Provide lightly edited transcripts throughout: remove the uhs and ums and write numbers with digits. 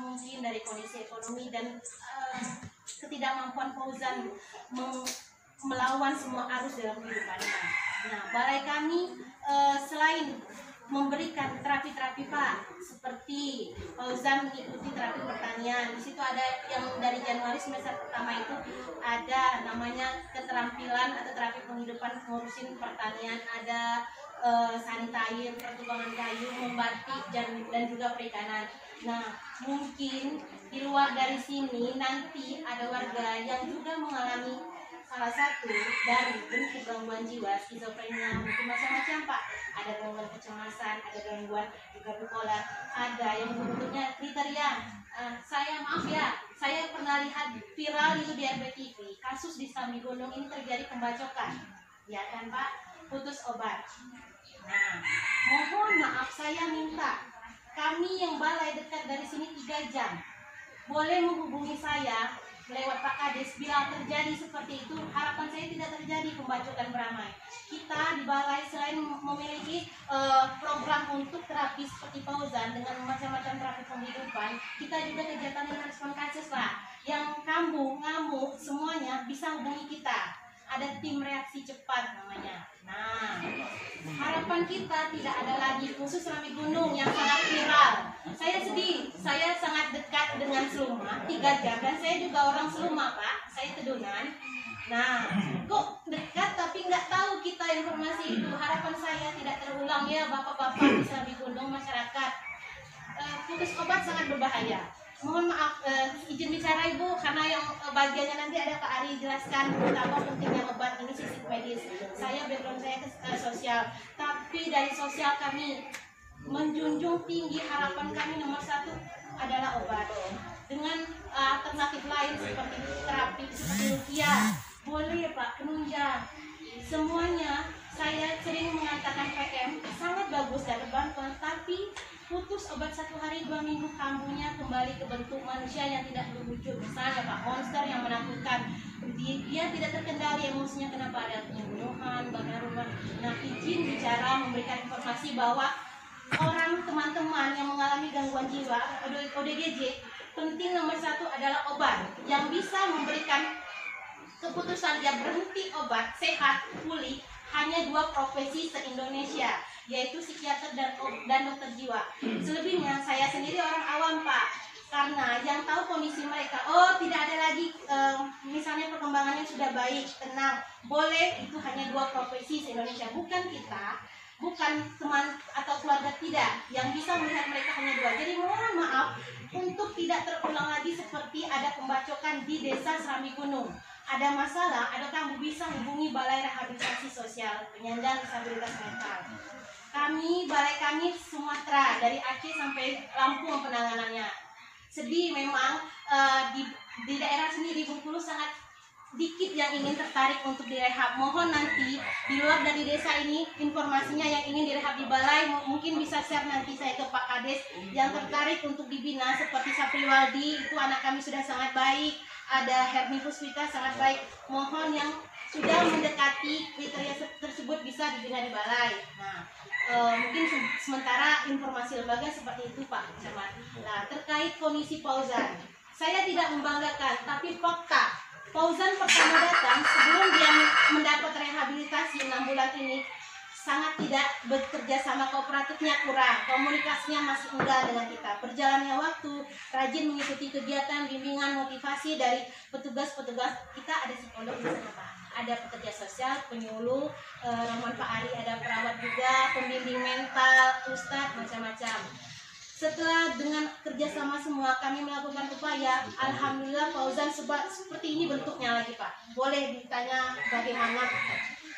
mungkin dari kondisi ekonomi dan ketidakmampuan Fauzan melawan semua arus dalam kehidupannya. Nah, balai kami selain memberikan terapi-terapi Pak, seperti Fauzan mengikuti terapi pertanian. Di situ ada yang dari Januari semester pertama itu ada namanya keterampilan atau terapi penghidupan ngurusin pertanian, ada sanitair, pertukangan kayu, membatik dan juga perikanan. Nah, mungkin di luar dari sini nanti ada warga yang juga mengalami salah satu dari bentuk gangguan jiwa skizofrenia, mungkin macam-macam Pak. Ada gangguan kecemasan, ada gangguan juga bipolar, ada yang bentuknya kriteria. Saya maaf ya, saya pernah lihat viral itu di RBTV, kasus di Sambi Gunung ini terjadi pembacokan, ya kan Pak, putus obat. Nah, mohon maaf saya minta, kami yang balai dekat dari sini 3 jam, boleh menghubungi saya lewat Pak Kades. Bila terjadi seperti itu, harapan saya tidak terjadi pembacokan beramai. Kita di balai selain memiliki program untuk terapi seperti Fauzan dengan macam-macam terapi penghidupan, kita juga kegiatan dengan respon kasus Pak. Yang kambuh, ngamuk, semuanya bisa hubungi kita. Ada tim reaksi cepat namanya. Nah, harapan kita tidak ada lagi khusus Sambi Gunung yang sangat viral. Saya sedih, saya sangat dekat dengan Seluma 3 jam dan saya juga orang Seluma Pak, saya Tedunan. Nah, kok dekat tapi nggak tahu kita informasi itu. Harapan saya tidak terulang ya bapak-bapak di Sambi Gunung, masyarakat. Putus obat sangat berbahaya. Mohon maaf, izin bicara Ibu, karena yang bagiannya nanti ada Pak Ari jelaskan betapa pentingnya obat ini sisi medis. Saya background saya ke sosial, tapi dari sosial kami menjunjung tinggi harapan kami nomor 1 adalah obat. Dengan alternatif lain seperti terapi, seperti rukia, boleh Pak, penunjang. Semuanya saya sering mengatakan PM sangat bagus dan berbantuan, tapi putus obat 1 hari 2 minggu kambuhnya kembali ke bentuk manusia yang tidak berwujud. Misalnya Pak, monster yang menakutkan, dia tidak terkendali emosinya, kenapa ada pembunuhan, bakar rumah. Nah, izin bicara memberikan informasi bahwa orang teman-teman yang mengalami gangguan jiwa ODGJ, penting nomor 1 adalah obat yang bisa memberikan keputusan dia berhenti obat, sehat, pulih. Hanya 2 profesi se-Indonesia, yaitu psikiater dan dokter jiwa. Selebihnya saya sendiri orang awam Pak, karena yang tahu kondisi mereka, oh tidak ada lagi misalnya perkembangannya sudah baik, tenang, boleh, itu hanya 2 profesi se-Indonesia. Bukan kita, bukan teman atau keluarga, tidak, yang bisa melihat mereka hanya 2. Jadi mohon maaf untuk tidak terulang lagi seperti ada pembacokan di desa Sambi Gunung. Ada masalah, ada kamu bisa hubungi Balai Rehabilitasi Sosial Penyandang Disabilitas Mental. Balai kami Sumatera, dari Aceh sampai Lampung penanganannya. Sedih memang di daerah sini di Bengkulu sangat dikit yang ingin tertarik untuk direhab. Mohon nanti di luar dari desa ini informasinya yang ingin direhab di balai, mungkin bisa share nanti saya ke Pak Kades yang tertarik untuk dibina, seperti Sapriwaldi, itu anak kami sudah sangat baik. Ada Herni Puspita sangat baik. Mohon yang sudah mendekati kriteria tersebut bisa dibina di balai. Nah, mungkin sementara informasi lembaga seperti itu Pak Camat. Nah, terkait kondisi Fauzan, saya tidak membanggakan, tapi fakta Fauzan pertama datang sebelum dia mendapat rehabilitasi 6 bulan ini sangat tidak bekerja sama, kooperatifnya kurang, komunikasinya masih enggak dengan kita. Berjalannya waktu, rajin mengikuti kegiatan bimbingan motivasi dari petugas-petugas kita, ada psikolog di sana Pak, ada pekerja sosial, penyuluh, Ramon Pak Ari, ada perawat juga, pembimbing mental, ustadz, macam-macam. Setelah dengan kerjasama semua kami melakukan upaya, alhamdulillah Fauzan seperti ini bentuknya lagi Pak. Boleh ditanya bagaimana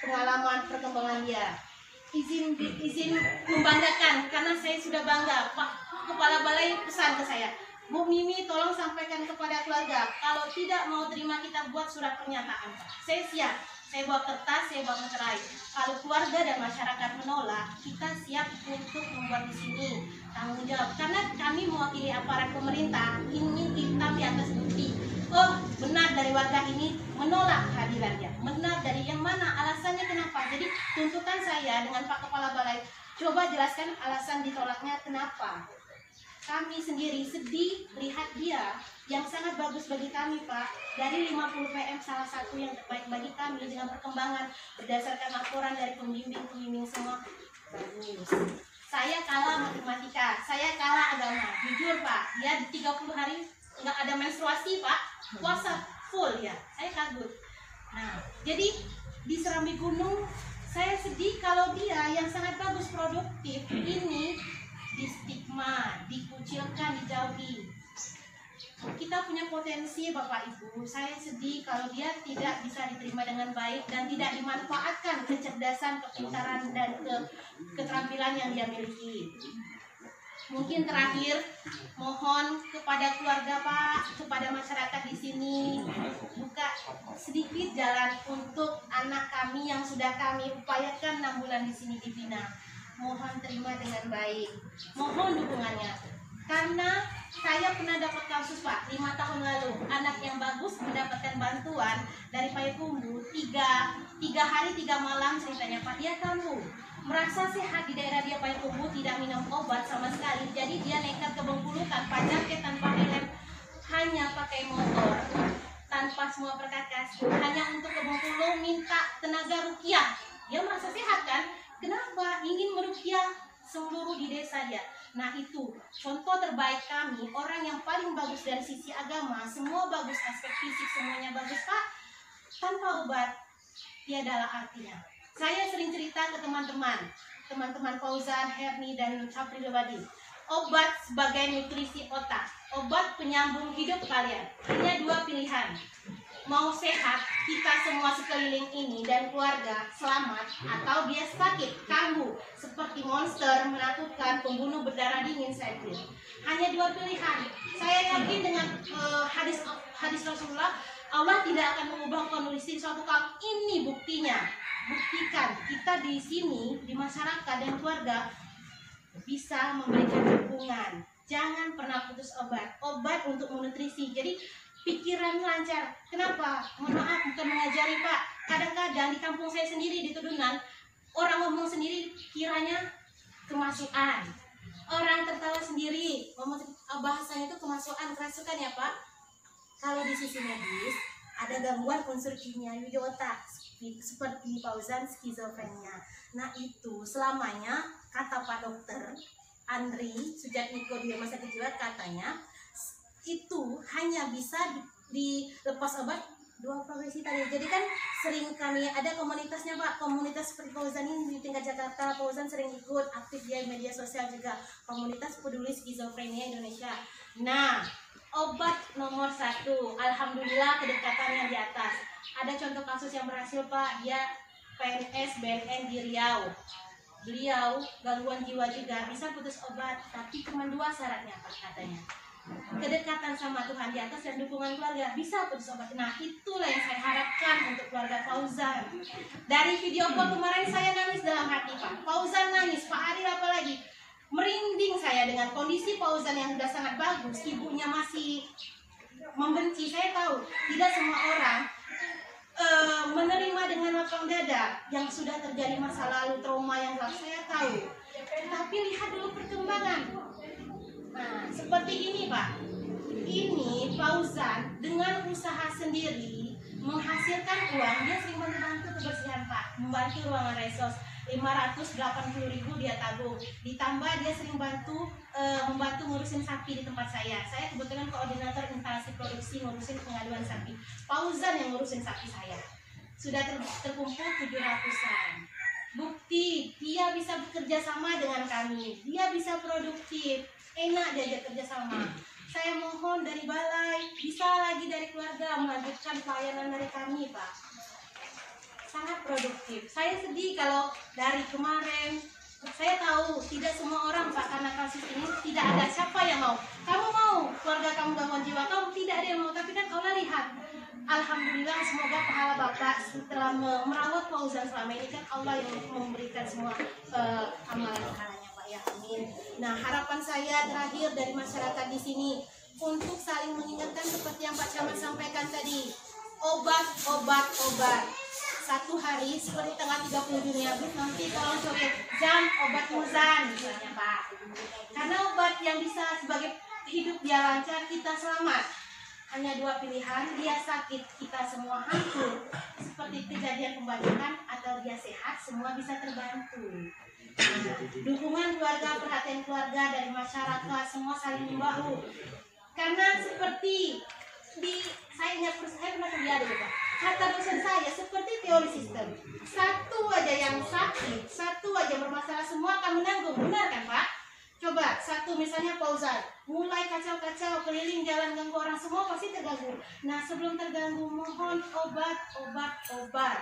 pengalaman perkembangan dia. Izin membanggakan karena saya sudah bangga. Pak Kepala Balai pesan ke saya, Bu Mimi tolong sampaikan kepada keluarga, kalau tidak mau terima kita buat surat pernyataan Pak. Saya siap, saya bawa kertas, saya bawa materai. Kalau keluarga dan masyarakat menolak, kita siap untuk membuat di sini tanggung jawab. Karena kami mewakili aparat pemerintah, ingin hitam di atas bukti. Oh, benar dari warga ini menolak kehadirannya. Benar dari yang mana? Alasannya kenapa? Jadi tuntutan saya dengan Pak Kepala Balai, coba jelaskan alasan ditolaknya kenapa. kami sendiri sedih lihat dia yang sangat bagus bagi kami Pak. Dari 50 PM salah satu yang terbaik bagi kami dengan perkembangan berdasarkan laporan dari pembimbing semua bagus. Saya kalah matematika, saya kalah agama. Jujur Pak, dia di 30 hari nggak ada menstruasi Pak, puasa full ya, saya kagum. Nah, jadi di Serambi Gunung saya sedih kalau dia yang sangat bagus produktif ini di stigma, dikucilkan, dijauhi. Kita punya potensi Bapak Ibu, saya sedih kalau dia tidak bisa diterima dengan baik dan tidak dimanfaatkan kecerdasan, kepintaran dan keterampilan yang dia miliki. Mungkin terakhir mohon kepada keluarga Pak, kepada masyarakat di sini buka sedikit jalan untuk anak kami yang sudah kami upayakan 6 bulan di sini dibina. Mohon terima dengan baik, mohon dukungannya. Karena saya pernah dapat kasus Pak, 5 tahun lalu anak yang bagus mendapatkan bantuan dari Payakumbuh 3 hari 3 malam ceritanya Pak, dia kambuh. Merasa sehat di daerah dia Payakumbuh, tidak minum obat sama sekali. Jadi dia nekat ke Bengkulu tanpa jaket, tanpa helm, hanya pakai motor, tanpa semua perkakas, hanya untuk ke Bengkulu minta tenaga rukiah. Dia merasa sehat kan? Kenapa? Ingin merukiah seluruh di desa dia. Nah itu contoh terbaik kami, orang yang paling bagus dari sisi agama, semua bagus, aspek fisik semuanya bagus Pak. Tanpa obat tiadalah artinya. Saya sering cerita ke teman-teman Fauzan, Herni dan Sapri Lebadi. Obat sebagai nutrisi otak, obat penyambung hidup kalian. Hanya 2 pilihan. Mau sehat, kita semua sekeliling ini dan keluarga selamat, atau dia sakit, kambuh, seperti monster, menakutkan, pembunuh berdarah dingin saya bilang. Hanya 2 pilihan. Saya yakin dengan hadis Rasulullah, Allah tidak akan mengubah kondisi suatu kaum. Ini buktinya. Buktikan kita di sini, di masyarakat dan keluarga bisa memberikan dukungan. Jangan pernah putus obat. Obat untuk menutrisi. Jadi pikiran lancar. Kenapa? Mohon maaf, bukan mengajari Pak. Kadang-kadang di kampung saya sendiri di Tudunan, orang ngomong sendiri kiranya kemasukan. Orang tertawa sendiri, ngomong bahasanya itu kemasukan, kerasukan ya Pak. Kalau di sisi medis ada gangguan unsur kimiawi di otak seperti Fauzan skizofrenia. Nah itu selamanya kata Pak Dokter Andri Sujatmiko di Rumah Sakit Jiwa katanya itu hanya bisa dilepas obat 2 profesi tadi. Jadi kan sering kami ada komunitasnya Pak, komunitas seperti Fauzan ini di tingkat Jakarta. Fauzan sering ikut aktif di media sosial juga, komunitas peduli skizofrenia Indonesia. Nah obat nomor 1, alhamdulillah kedekatan yang di atas. Ada contoh kasus yang berhasil Pak, dia PNS BNN di Riau. Beliau gangguan jiwa juga, bisa putus obat, tapi cuma 2 syaratnya Pak katanya. Kedekatan sama Tuhan di atas dan dukungan keluarga, bisa putus obat. Nah itulah yang saya harapkan untuk keluarga Fauzan. Dari video call kemarin saya nangis dalam hati Pak. Fauzan nangis, Pak Ari apalagi. Merinding saya dengan kondisi Fauzan yang sudah sangat bagus. Ibunya masih membenci. Saya tahu tidak semua orang menerima dengan lapang dada yang sudah terjadi masa lalu, trauma yang telah saya tahu. Tapi lihat dulu perkembangan. Nah, seperti ini Pak. Ini Fauzan dengan usaha sendiri menghasilkan uang. Dia sering membantu kebersihan Pak, membantu ruangan resos. 580.000 dia tabung. Ditambah dia sering membantu ngurusin sapi di tempat saya. Saya kebetulan koordinator instalasi produksi ngurusin pengaduan sapi. Fauzan yang ngurusin sapi saya. Sudah terkumpul 700-an. Bukti dia bisa bekerja sama dengan kami. Dia bisa produktif. Enak diajak kerja sama. Saya mohon dari balai, bisa lagi dari keluarga melanjutkan pelayanan dari kami Pak. Sangat produktif. Saya sedih kalau dari kemarin, saya tahu tidak semua orang Pak, karena kasus ini tidak ada siapa yang mau. Kamu mau keluarga kamu gangguan jiwa, kamu tidak ada yang mau. Tapi kan Allah lihat, alhamdulillah semoga pahala Bapak setelah merawat Fauzan selama ini kan Allah yang memberikan semua amalan pahalanya Pak ya, amin. Nah harapan saya terakhir dari masyarakat di sini untuk saling mengingatkan seperti yang Pak Camat sampaikan tadi, obat. 1 hari seperti tanggal 30 Juni Agustus nanti tolong coret jam obat muzan misalnya Pak. Karena obat yang bisa sebagai hidup dia lancar, kita selamat. Hanya dua pilihan, dia sakit, kita semua hancur. Seperti kejadian pembajakan, atau dia sehat, semua bisa terbantu. Nah, dukungan keluarga, perhatian keluarga dari masyarakat, semua saling membahu. Karena seperti saya pernah kuliah dulu Pak. Kata dosen saya seperti teori sistem. Satu aja yang sakit, satu aja bermasalah, semua akan menanggung. Benar kan Pak? Coba satu misalnya Fauzan, mulai kacau-kacau, keliling jalan ganggu orang, semua pasti terganggu. Nah sebelum terganggu mohon obat.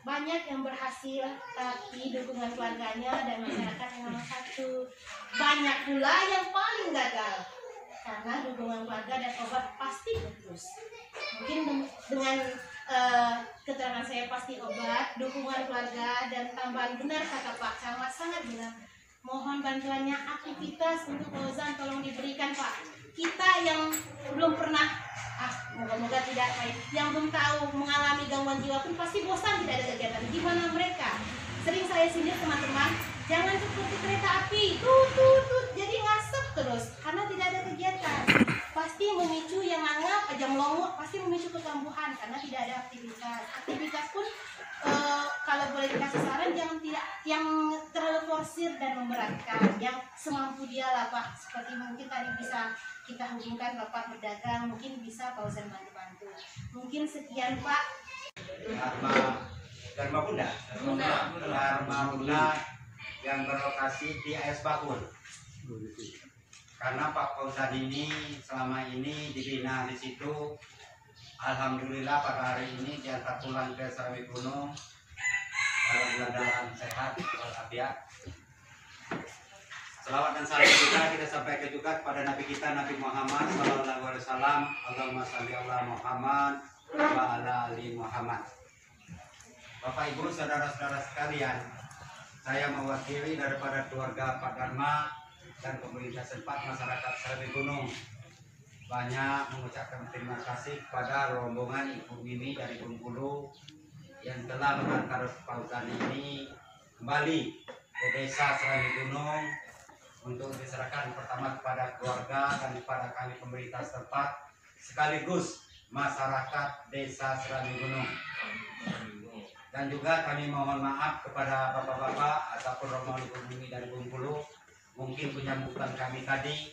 Banyak yang berhasil, tapi dukungan keluarganya dan masyarakat yang nomor satu. Banyak pula yang paling gagal, karena dukungan keluarga dan obat pasti putus. Mungkin dengan keterangan saya pasti obat, dukungan keluarga, dan tambahan benar kata Pak Camat, sangat benar. Mohon bantuannya, aktivitas untuk Fauzan tolong diberikan Pak. Kita yang belum pernah, moga-moga tidak baik, yang belum tahu mengalami gangguan jiwa pun pasti bosan tidak ada kegiatan. Gimana mereka? Sering saya sindir teman-teman, jangan seperti kereta api, tut, jadi ngasep terus karena tidak ada kegiatan. Pasti memicu yang anggap aja melongo, pasti memicu kekambuhan karena tidak ada aktivitas. Aktivitas pun kalau boleh dikasih saran, jangan tidak yang terlalu forsir dan memberatkan, yang semampu dia lah Pak. Seperti mungkin tadi bisa kita hubungkan Bapak berdagang, mungkin bisa Fauzan bantu-bantu. Mungkin sekian Pak. Dharma Bunda yang berlokasi di AS Bakun. Karena Pak Fauzan ini selama ini dibina di situ. Alhamdulillah pada hari ini diantar pulang ke Serambi Gunung dalam keadaan sehat walafiat. Selawat dan salam kita sampaikan juga kepada Nabi kita Nabi Muhammad Sallallahu Alaihi Wasallam. Allahumma shalli ala Muhammad wa ala ali Muhammad. Bapak Ibu saudara-saudara sekalian, saya mewakili daripada keluarga Pak Dharma dan pemerintah setempat masyarakat Serambi Gunung banyak mengucapkan terima kasih kepada rombongan Ibu Mimi dari Bengkulu yang telah mengantar Fauzan ini kembali ke desa Serambi Gunung untuk diserahkan pertama kepada keluarga dan kepada kami pemerintah setempat sekaligus masyarakat desa Serambi Gunung. Dan juga kami mohon maaf kepada bapak-bapak ataupun rombongan Ibu Mimi dari Bengkulu, mungkin penyambutan kami tadi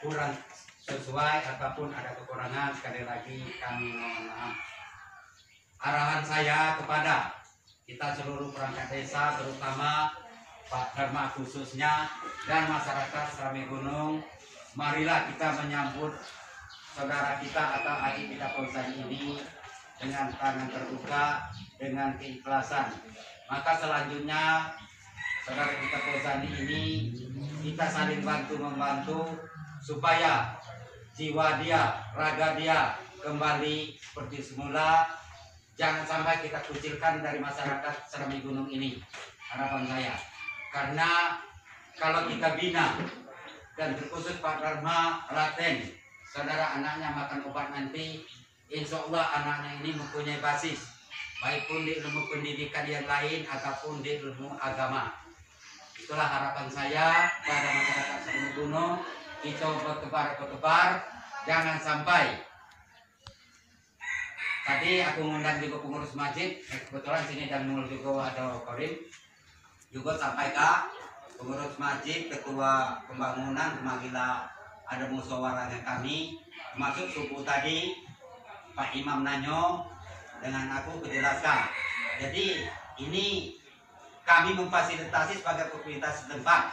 kurang sesuai ataupun ada kekurangan, sekali lagi kami mohon maaf. Arahan saya kepada kita seluruh perangkat desa, terutama Pak Dharma khususnya dan masyarakat Serambi Gunung, marilah kita menyambut saudara kita atau adik kita Fauzan ini dengan tangan terbuka, dengan keikhlasan. Maka selanjutnya saudara kita Fauzan ini kita saling bantu-membantu supaya jiwa dia, raga dia kembali seperti semula. Jangan sampai kita kucilkan dari masyarakat Serambi Gunung ini, harapan saya. Karena kalau kita bina dan terkhusus Pak Dharma Raten, saudara anaknya makan obat nanti, insya Allah anaknya ini mempunyai basis, baik pun di ilmu pendidikan yang lain ataupun di ilmu agama. Itulah harapan saya pada masyarakat Serambi Gunung. Kita bertebar, jangan sampai. Tadi aku ngundang juga pengurus masjid, kebetulan sini dan mul juga ada Korim, juga sampai ke pengurus masjid, ketua pembangunan, manggila ada musyawarahnya kami, termasuk subuh tadi Pak Imam Nanyo dengan aku kejelaskan. Jadi ini kami memfasilitasi sebagai pemerintah setempat,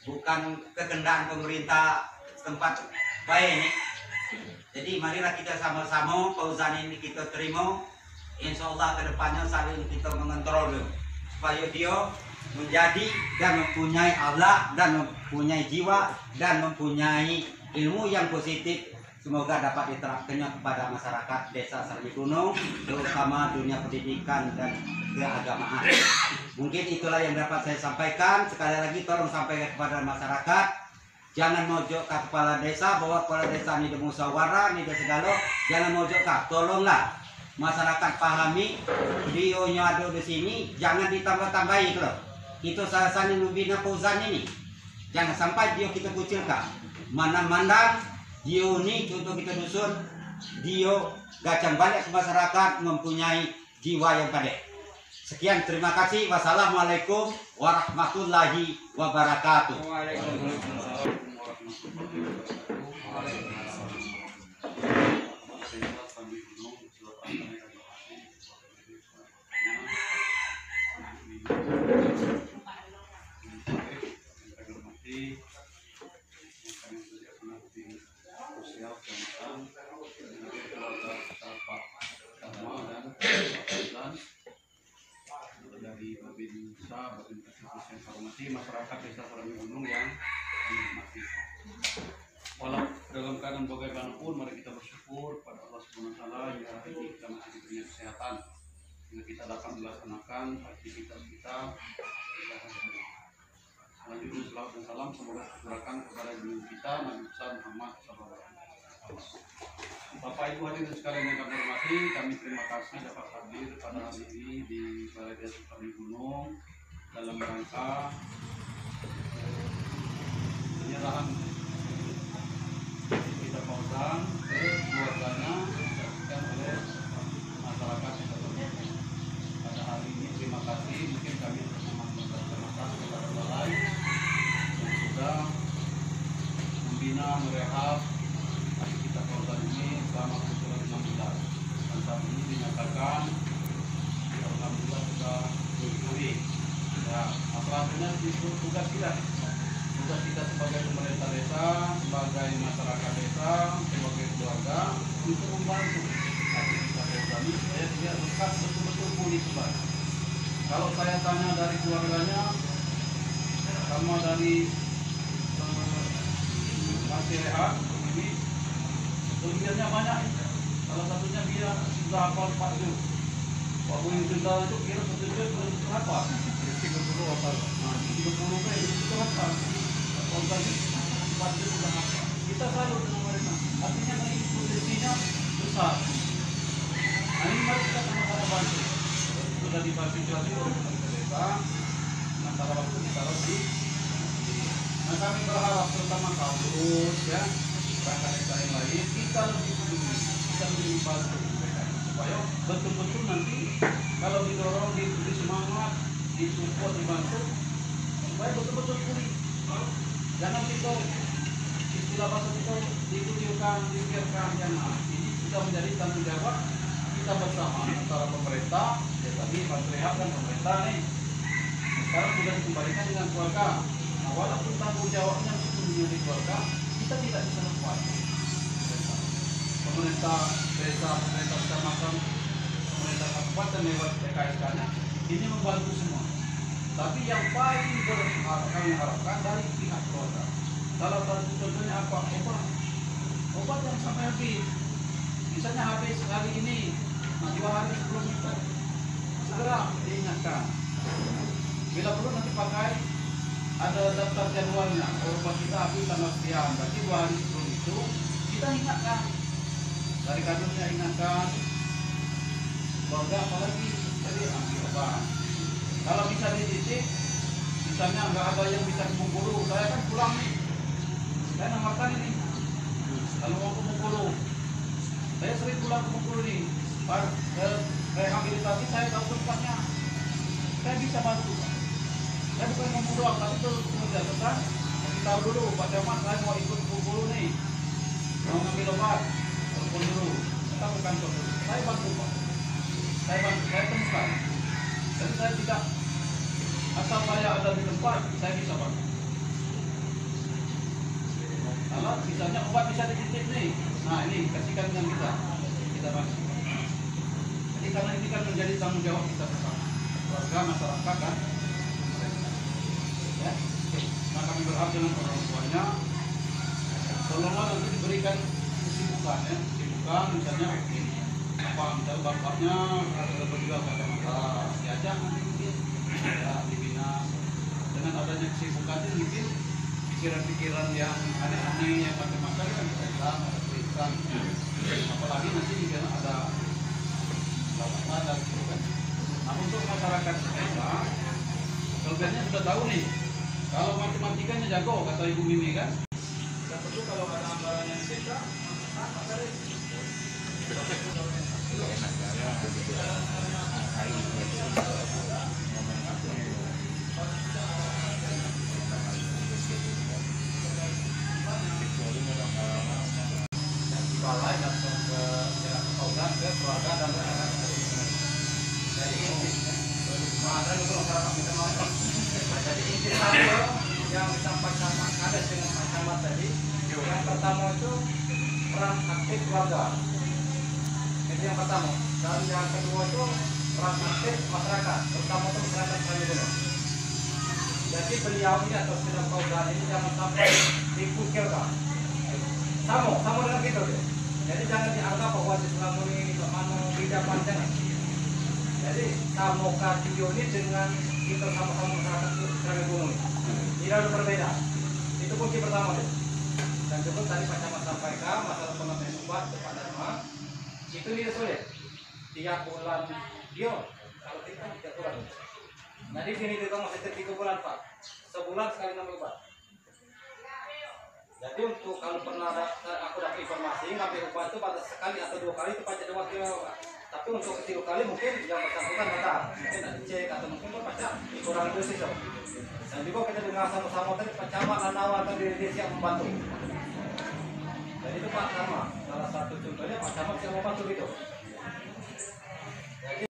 bukan kekendaraan pemerintah setempat baik ini. Jadi marilah kita sama-sama Fauzan ini kita terima, insya Allah kedepannya saling kita mengontrol supaya dia menjadi dan mempunyai Allah dan mempunyai jiwa dan mempunyai ilmu yang positif. Semoga dapat diterapkannya kepada masyarakat desa Serambi Gunung, terutama dunia pendidikan dan keagamaan. Mungkin itulah yang dapat saya sampaikan. Sekali lagi tolong sampaikan kepada masyarakat, jangan mojok ke kepala desa bahwa kepala desa ini musyawarah, ini segala. Jangan mojok ke, tolonglah masyarakat pahami beliaunya ada di sini, jangan ditambah-tambahi kalau itu salah satu membina Fauzan ini. Jangan sampai dia kita kucilkan. Mana-mana dia ini contoh kita dusun, dia gacang balik ke masyarakat mempunyai jiwa yang kadek. Sekian, terima kasih. Wassalamualaikum warahmatullahi wabarakatuh. Dari Babinsa, yang hormati masyarakat Desa Serambi Gunung yang kami hormati. Walau dalam keadaan bagaimanapun, mari kita bersyukur pada Allah Subhanahu wa Ta'ala yang hari ini kita masih diberi kesehatan sehingga kita dapat melaksanakan aktivitas kita sehari-hari. Selanjutnya selawat dan salam semoga tercurahkan kepada junjungan kita Nabi besar Muhammad SAW. Bapak Ibu hadirin sekalian yang kami hormati, kami terima kasih dapat hadir pada hari ini di Balai Desa Serambi Gunung dalam rangka penyerahan kita Fauzan ke keluarganya yang oleh masyarakat yang tertentu. Pada hari ini terima kasih, mungkin kami terima kasih kepada balai yang sudah membina merehab kita Fauzan ini selama kurang 6 bulan. Dan saat ini dinyatakan alhamdulillah sudah diikuti. Ya, selanjutnya itu tugas kita sebagai pemerintah desa, sebagai masyarakat desa, sebagai keluarga untuk membantu aktivitas Fauzan ini supaya dia lekas betul-betul pulih kembali. Kalau saya tanya dari keluarganya, sama dari masih rehat ini, kelebihannya banyak. Salah satunya dia sudah hafal Pak Ju. Waktu yang sudah itu kira satu juz berapa? 30 apa? Nah, 30 kan itu berapa? Fauzan ini 4 juz sudah hafal. Kita salut dengan mereka. Artinya ini potensinya besar. Nah, ini mari kita sama-sama bantu. Sudah difasilitasi oleh pemerintah desa. Sementara waktu ditaruh di. Nah, kami berharap terutama kampus ya, perangkat desa yang lain kita lebih peduli, kita lebih bantu mereka supaya betul-betul nanti kalau didorong, diberi semangat, disupport, dibantu supaya betul-betul pulih. Jangan kita istilah bahasa kita dikucilkan, dipikirkan, jangan. Ini sudah menjadi tanggung jawab kita bersama antara pemerintah, ya tadi Pak Rehab dan pemerintah nih. Sekarang sudah dikembalikan dengan keluarga. Nah, walaupun tanggung jawabnya itu menjadi keluarga, kita tidak bisa lepas. Pemerintah desa, pemerintah kecamatan, pemerintah kabupaten lewat PKSK-nya ini membantu semua. Tapi yang paling kami harapkan dari pihak keluarga. Salah satu contohnya apa? Obat yang sampai habis. Misalnya habis hari ini, nah 2 hari sebelum itu segera diingatkan. Bila perlu nanti pakai ada daftar jadwalnya. Obat kita habis tanggal sekian. Berarti 2 hari sebelum itu kita ingatkan. Dari kadernya ingatkan. Keluarga apalagi jadi ambil obat. Kalau bisa dididik, misalnya nggak ada yang bisa ke Bengkulu, saya kan pulang nih. Saya namakan ini. Kalau mau ke Bengkulu, saya sering pulang ke Bengkulu nih. Rehabilitasi saya tahu tempatnya. Saya bisa bantu. Saya bukan mau doang, tapi itu kemudian besar. Kasih tahu dulu, Pak Camat, saya mau ikut ke Bengkulu nih. Mau ngambil obat, telepon dulu. Kita ke kantor dulu. Saya bantu Pak. Saya temukan. Dan saya tidak asal saya ada di tempat, saya bisa bantu. Kalau misalnya obat bisa dititip nih, nah ini kasihkan dengan kita bantu. Jadi karena ini kan menjadi tanggung jawab kita bersama, keluarga, masyarakat kan, ya. Nah kami berharap dengan orang tuanya, tolonglah nanti diberikan kesibukan ya, kesibukan misalnya apa misalnya bapaknya berjual kacamata, diajak nanti mungkin ya dibina dengan adanya kesibukan itu mungkin pikiran-pikiran yang aneh-aneh yang macam-macam kan bisa hilang, ada tulisan, apalagi nanti juga ada lawatan dan gitu kan. Nah untuk masyarakat desa, kelebihannya sudah tahu nih, Kalau matematikanya jago kata Ibu Mimi kan. Yang perlu kalau ada anggarannya yang beda, sama tadi. Balai datang ke Kaudan ke keluarga dan anak-anak. Jadi ada juga masyarakat kita nonton. Jadi inti satu yang disampaikan Mas Kades dengan Mas Camat tadi, yang pertama itu peran aktif keluarga. Itu yang pertama. Dan yang kedua itu peran aktif masyarakat, terutama untuk masyarakat Kaligunung. Jadi beliau ini atau sedang Kaudan ini jangan sampai dikucilkan. Sama dengan gitu deh. Jadi jangan dianggap bahwa di Selangor ini beda pandangan. Jadi tamu radio ini dengan kita sama-sama masyarakat Kaligunung tidak ada berbeda. Itu kunci pertama deh. Dan juga tadi Pak Camat sampaikan masalah pengamen obat kepada rumah itu tidak sulit. Tiap bulan dia kalau kita tidak kurang. Jadi sini juga masih 3 bulan Pak. Sebulan sekali ngambil obat. Jadi untuk kalau pernah aku dapat informasi ngambil obat itu pada sekali atau 2 kali itu pajak 2 kilo Pak. Tapi untuk ketiga kali mungkin yang bersangkutan datang, mungkin ada cek atau mungkin pajak dikurangi dosis so. Dan juga kita dengar sama-sama tadi Pak Camat Nanawa atau diri siap membantu. Jadi itu Pak sama salah satu contohnya Pak Camat siap membantu gitu.